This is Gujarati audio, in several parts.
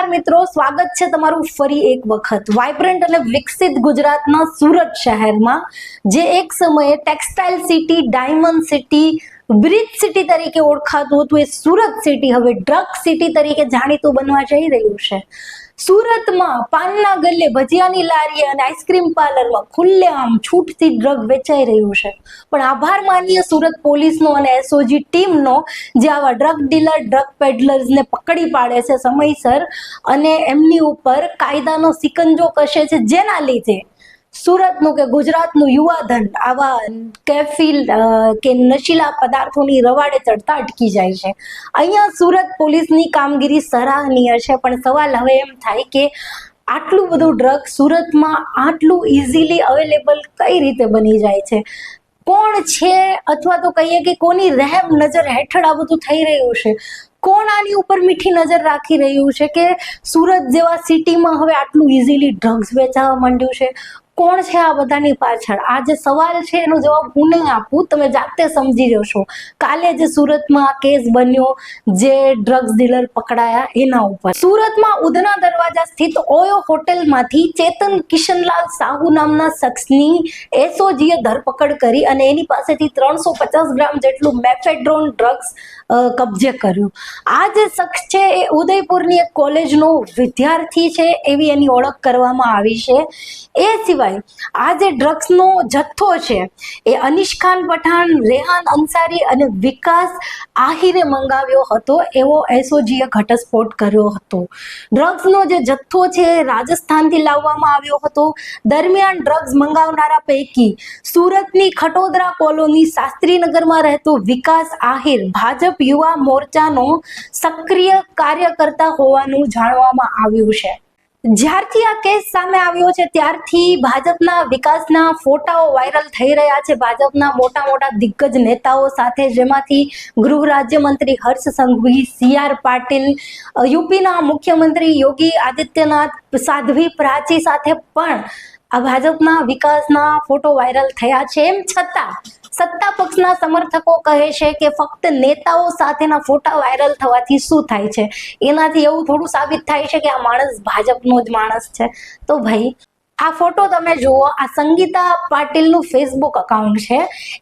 નમસ્કાર મિત્રો, સ્વાગત છે તમારું ફરી એક વખત વાઇબ્રન્ટ અને વિકસિત ગુજરાતના સુરત શહેરમાં, જે એક સમયે textile city, diamond city, bridge city તરીકે ઓળખાતું હતું, એ સુરત સિટી હવે ડ્રગ સિટી તરીકે જાણીતું બનવા જઈ રહ્યું છે। સુરતમાં પાનના ગલ્લે, ભજીયાની લારી અને આઈસ્ક્રીમ પાર્લરમાં ખુલ્લેઆમ છૂટથી ડ્રગ વેચાઈ રહ્યું છે। પણ આભાર માનીએ સુરત પોલીસનો અને એસઓજી ટીમનો, જે આવા ડ્રગ ડીલર, ડ્રગ પેડલર્સને પકડી પાડે છે સમયસર અને એમની ઉપર કાયદાનો સિકંજો કસે છે, જેના લીધે સુરતનું કે ગુજરાતનું યુવાધન આવા કેફીલ કે નશીલા પદાર્થોની રવાડે ચડતા અટકી જાય છે। અહીંયા સુરત પોલીસની કામગીરી સરાહનીય છે, પણ સવાલ હવે એમ થાય કે આટલું બધું ડ્રગ સુરતમાં આટલું ઇઝીલી અવેલેબલ કઈ રીતે બની જાય છે? કોણ છે, અથવા તો કહીએ કે કોની રહેમ નજર હેઠળ આ બધું થઈ રહ્યું છે? કોણ આની ઉપર મીઠી નજર રાખી રહ્યું છે કે સુરત જેવા સિટીમાં હવે આટલું ઇઝીલી ડ્રગ્સ વેચાવા માંડ્યું છે? કોણ છે આ બધાની પાછળ? આ જે સવાલ છે એનો જવાબ હું નહીં આપું, તમે જાતે સમજી જશો કાલે જે સુરતમાં આ કેસ બન્યો, જે ડ્રગ્સ ડીલર પકડાયા એના ઉપર। સુરતમાં ઉધના દરવાજા સ્થિત ઓયો હોટેલમાંથી ચેતન કિશનલાલ સાહુ નામના શખ્સની એસઓજીએ ધરપકડ કરી અને એની પાસેથી 350 ગ્રામ જેટલું મેફેડ્રોન ડ્રગ્સ કબજે કર્યું। આ જે શખ્સ છે એ ઉદયપુરની એક કોલેજનો વિદ્યાર્થી છે એવી એની ઓળખ કરવામાં આવી છે। એ સિવાય આ જે ડ્રગ્સનો જથ્થો છે એ અનીશ ખાન પઠાણ, રેહાન અંસારી અને વિકાસ આહિરે મંગાવ્યો હતો એવો એસઓજીએ ઘટસ્ફોટ કર્યો હતો। ડ્રગ્સનો જે જથ્થો છે રાજસ્થાનથી લાવવામાં આવ્યો હતો। દરમિયાન ડ્રગ્સ મંગાવનારા પૈકી સુરતની ખટોદરા કોલોની શાસ્ત્રીનગરમાં રહેતો વિકાસ આહિર ભાજપ યુવા મોરચાનો સક્રિય કાર્યકર્તા હોવાનું જાણવામાં આવ્યું છે। જ્યારથી આ કેસ સામે આવ્યો છે ત્યારથી ભાજપના વિકાસના ફોટાઓ વાયરલ થઈ રહ્યા છે, ભાજપના મોટા મોટા દિગ્ગજ નેતાઓ સાથે, જેમાંથી ગૃહ રાજ્યમંત્રી હર્ષ સંઘવી, CR પાટીલ, યુપીના મુખ્યમંત્રી યોગી આદિત્યનાથ, સાધ્વી પ્રાચી સાથે પણ આ ભાજપના વિકાસના ફોટો વાયરલ થયા છે। એમ છતાં સત્તા પક્ષના સમર્થકો કહે છે કે ફક્ત નેતાઓ સાથેના ફોટા વાયરલ થવાથી શું થાય છે? એનાથી એવું થોડું સાબિત થાય છે કે આ માણસ ભાજપનો જ માણસ છે। તો ભાઈ આ ફોટો તમે જુઓ, આ સંગીતા પાટીલનું ફેસબુક અકાઉન્ટ છે,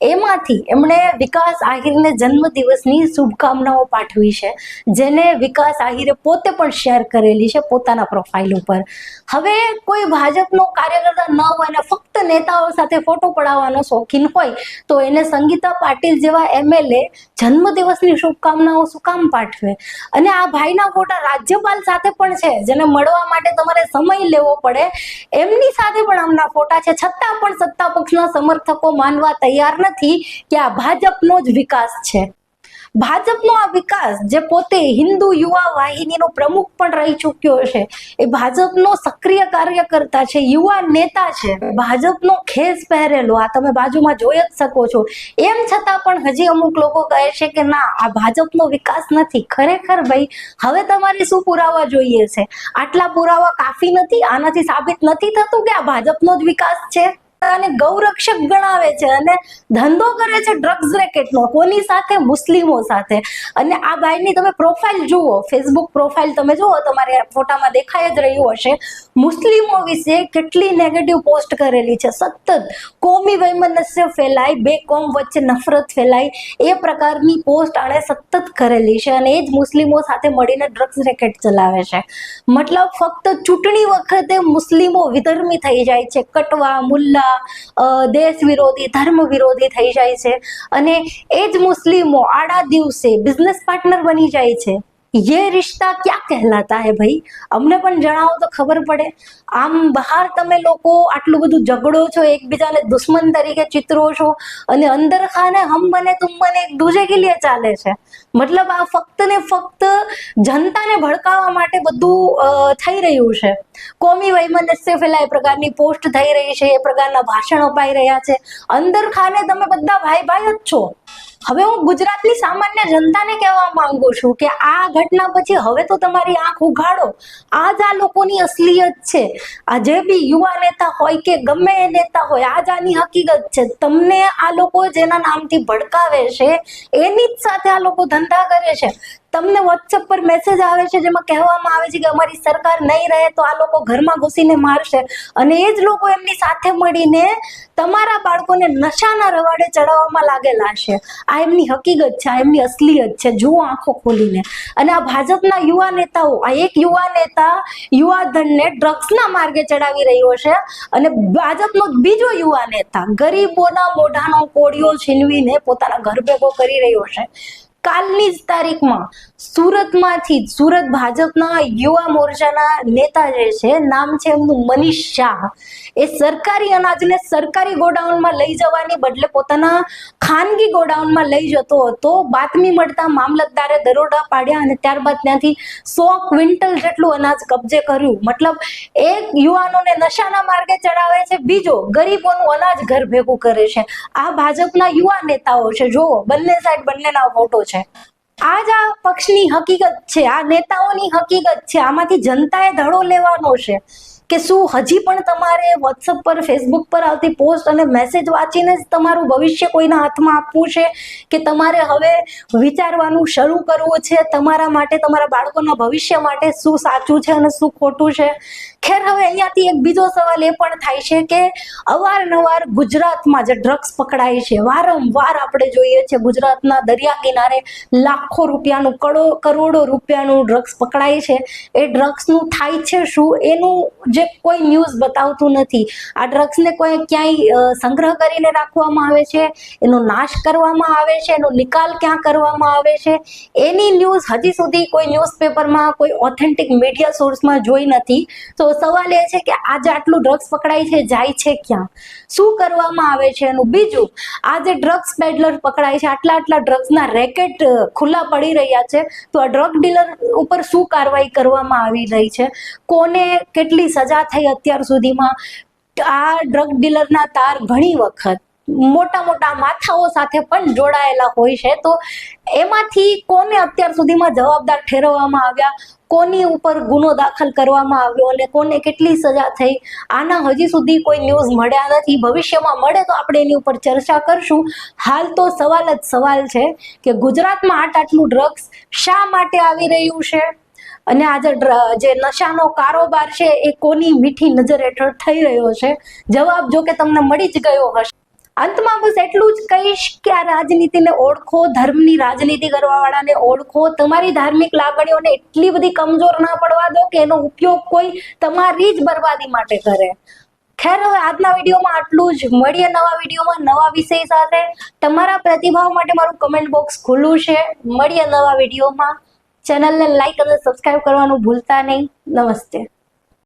એમાંથી એમણે વિકાસ આહિરને જન્મદિવસની શુભકામનાઓ પાઠવી છે, જેને વિકાસ આહિરે પોતે પણ શેર કરેલી છે પોતાના પ્રોફાઇલ ઉપર। હવે કોઈ ભાજપનો કાર્યકર્તા ન હોય ને ફક્ત નેતાઓ સાથે ફોટો પડાવવાનો શોખીન હોય તો એને સંગીતા પાટીલ જેવા MLA જન્મદિવસની શુભકામનાઓ શું કામ પાઠવે? અને આ ભાઈના ફોટા રાજ્યપાલ સાથે પણ છે, જેને મળવા માટે તમારે સમય લેવો પડે, એમની સાથે પણ આમના ફોટા છે, છતાં પણ સત્તા પક્ષના સમર્થકો માનવા તૈયાર નથી કે આ ભાજપનો જ વિકાસ છે। ભાજપનો આ વિકાસ, જે પોતે હિન્દુ યુવા વાહિનીનો પ્રમુખ પણ રહી ચૂક્યો છે, એ ભાજપનો સક્રિય કાર્યકર્તા છે, યુવા નેતા છે, ભાજપનો ખેસ પહેરેલો, આ તમે બાજુમાં જોઈ જ શકો છો। એમ છતાં પણ હજી અમુક લોકો કહે છે કે ના, આ ભાજપનો વિકાસ નથી। ખરેખર ભાઈ, હવે તમારે શું પુરાવા જોઈએ છે? આટલા પુરાવા કાફી નથી? આનાથી સાબિત નથી થતું કે આ ભાજપનો જ વિકાસ છે? અને ગૌરક્ષક ગણાવે છે અને ધંધો કરે છે ડ્રગ્સ રેકેટનો, કોની સાથે? મુસ્લિમો સાથે। અને આ ભાઈની તમે પ્રોફાઇલ જુઓ, ફેસબુક પ્રોફાઇલ તમે જુઓ, તમારે ફોટામાં દેખાઈ જ રહ્યું હશે, મુસ્લિમો વિશે કેટલી નેગેટિવ પોસ્ટ કરેલી છે। સતત કોમી વૈમનસ્ય ફેલાય, બે કોમ વચ્ચે નફરત ફેલાય, એ પ્રકારની પોસ્ટ આણે સતત કરેલી છે, અને એ જ મુસ્લિમો સાથે મળીને ડ્રગ્સ રેકેટ ચલાવે છે। મતલબ ફક્ત ચૂંટણી વખતે મુસ્લિમો વિધર્મી થઈ જાય છે, કટવા, મુલ્લા, દેશ વિરોધી, ધર્મ વિરોધી થઈ જાય છે, અને એ જ મુસ્લિમો આડા દિવસે બિઝનેસ પાર્ટનર બની જાય છે। ये रिश्ता क्या कहलाता है भाई? અમને પણ જણાવો તો ખબર પડે। આમ બહાર તમે લોકો આટલું બધું ઝઘડો છો, એકબીજાને દુશ્મન તરીકે ચિતરો છો, અને અંદર ખાને હમ બને તુમ બને એક દૂજે કે લીએ ચાલે છે। મતલબ આ ફક્ત ને ફક્ત જનતાને ભડકાવવા માટે બધું થઈ રહ્યું છે। કોમી વૈમનસ્ય ફેલાય, એ પ્રકારની પોસ્ટ થઈ રહી છે, એ પ્રકારના ભાષણ અપાઈ રહ્યા છે। અંદર ખાને તમે બધા ભાઈ ભાઈ જ છો। હવે હું ગુજરાતની સામાન્ય જનતાને કહેવા માંગુ છું કે આ ઘટના પછી હવે તો તમારી આંખ ઉઘાડો। આ જ આ લોકોની અસલિયત છે। આ જે બી યુવા નેતા હોય કે ગમે એ નેતા હોય, આ જ આની હકીકત છે। તમને આ લોકો જેના નામથી ભડકાવે છે એની જ સાથે આ લોકો ધંધા કરે છે। તમને વોટ્સએપ પર મેસેજ આવે છે જેમાં કહેવામાં આવે છે કે અમારી સરકાર નહીં રહે તો આ લોકો ઘરમાં ઘૂસીને મારશે, અને એ જ લોકો એમની સાથે મળીને તમારા બાળકોને નશાના રવાડે ચડાવવામાં લાગેલા છે. આ એમની હકીકત છે, આ એમની અસલિયત છે. જુઓ આંખો ખોલીને. અને આ ભાજપના યુવા નેતાઓ, આ એક યુવા નેતા યુવાધનને ડ્રગ્સના માર્ગે ચડાવી રહ્યો છે, અને ભાજપનો બીજો યુવા નેતા ગરીબોના મોઢાનો કોળિયો છીનવીને પોતાના ઘર ભેગો કરી રહ્યો છે. કાલની જ તારીખમાં સુરતમાંથી, સુરત ભાજપના યુવા મોરચાના નેતા જે છે, નામ છે એમનું મનીષ શાહ, એ સરકારી અનાજને સરકારી ગોડાઉનમાં લઈ જવાની બદલે પોતાના ખાનગી ગોડાઉનમાં લઈ જતો હતો. બાતમી મળતા મામલતદારે દરોડા પાડ્યા અને ત્યારબાદ ત્યાંથી 100 ક્વિન્ટલ જેટલું અનાજ કબજે કર્યું. મતલબ એક યુવાનોને નશાના માર્ગે ચડાવે છે, બીજો ગરીબોનું અનાજ ઘર ભેગું કરે છે. આ ભાજપના યુવા નેતાઓ છે. જોવો, બંને સાઈડ બંનેના ફોટો છે. આ જ આ પક્ષની હકીકત છે, આ નેતાઓની હકીકત છે. આમાંથી જનતાએ ધડો લેવાનો છે કે શું હજી પણ તમારે વોટ્સઅપ પર, ફેસબુક પર આવતી પોસ્ટ અને મેસેજ વાંચીને જ તમારું ભવિષ્ય કોઈના હાથમાં આપવું છે, કે તમારે હવે વિચારવાનું શરૂ કરવું છે તમારા માટે, તમારા બાળકોના ભવિષ્ય માટે શું સાચું છે અને શું ખોટું છે. ખેર, હવે અહીંયાથી એક બીજો સવાલ એ પણ થાય છે કે અવારનવાર ગુજરાતમાં જે ડ્રગ્સ પકડાય છે, વારંવાર આપણે જોઈએ છે ગુજરાતના દરિયા કિનારે લાખો રૂપિયાનું, કરોડો રૂપિયાનું ડ્રગ્સ પકડાય છે. એ ડ્રગ્સનું થાય છે શું, એનું જે કોઈ ન્યૂઝ બતાવતું નથી. આ ડ્રગ્સને કોઈ ક્યાંય સંગ્રહ કરીને રાખવામાં આવે છે, એનો નાશ કરવામાં આવે છે, એનો નિકાલ ક્યાં કરવામાં આવે છે, એની ન્યૂઝ હજી સુધી કોઈ ન્યૂઝપેપરમાં, કોઈ ઓથેન્ટિક મીડિયા સોર્સમાં જોઈ નથી. તો સવાલ એ છે કે આજે આટલું ડ્રગ્સ પકડાય છે, જાય છે ક્યાં, શું કરવામાં આવે છે એનું. બીજું, આ જે ડ્રગ્સ પેડલર પકડાય છે, આટલા ડ્રગ્સના રેકેટ ખુલ્લા પડી રહ્યા છે, તો આ ડ્રગ ડીલર ઉપર શું કાર્યવાહી કરવામાં આવી રહી છે, કોને કેટલી સજા થઈ અત્યાર સુધીમાં. આ ડ્રગ ડીલરના તાર ઘણી વખત મોટા માથાઓ સાથે પણ જોડાયેલા હોય છે, તો એમાંથી કોને અત્યાર સુધીમાં જવાબદાર ઠેરવવામાં આવ્યા, કોની ઉપર ગુનો દાખલ કરવામાં આવ્યો અને કોને કેટલી સજા થઈ, આના હજી સુધી કોઈ ન્યૂઝ મળ્યા નથી. ભવિષ્યમાં મળે તો આપણે એની ઉપર ચર્ચા કરશું. હાલ તો સવાલ જ સવાલ છે કે ગુજરાતમાં આટલું ડ્રગ્સ શા માટે આવી રહ્યું છે, અને આજે જે નશાનો કારોબાર છે એ કોની મીઠી નજર હેઠળ થઈ રહ્યો છે. જવાબ જો કે તમને મળી જ ગયો હશે. અંતમાં બસ એટલું જ કહીશ કે આ રાજનીતિને ઓળખો, ધર્મની રાજનીતિ કરવા વાળાને ઓળખો. તમારી ધાર્મિક લાગણીઓને એટલી બધી કમજોર ના પડવા દો કે એનો ઉપયોગ કોઈ તમારી જ બરબાદી માટે કરે. ખેર, હવે આજના વિડીયોમાં આટલું જ. મળીએ નવા વિડીયોમાં નવા વિષય સાથે. તમારા પ્રતિભાવ માટે મારું કમેન્ટ બોક્સ ખુલ્લું છે. મળીએ નવા વિડીયોમાં. ચેનલને લાઈક અને સબસ્ક્રાઇબ કરવાનું ભૂલતા નહીં. નમસ્તે.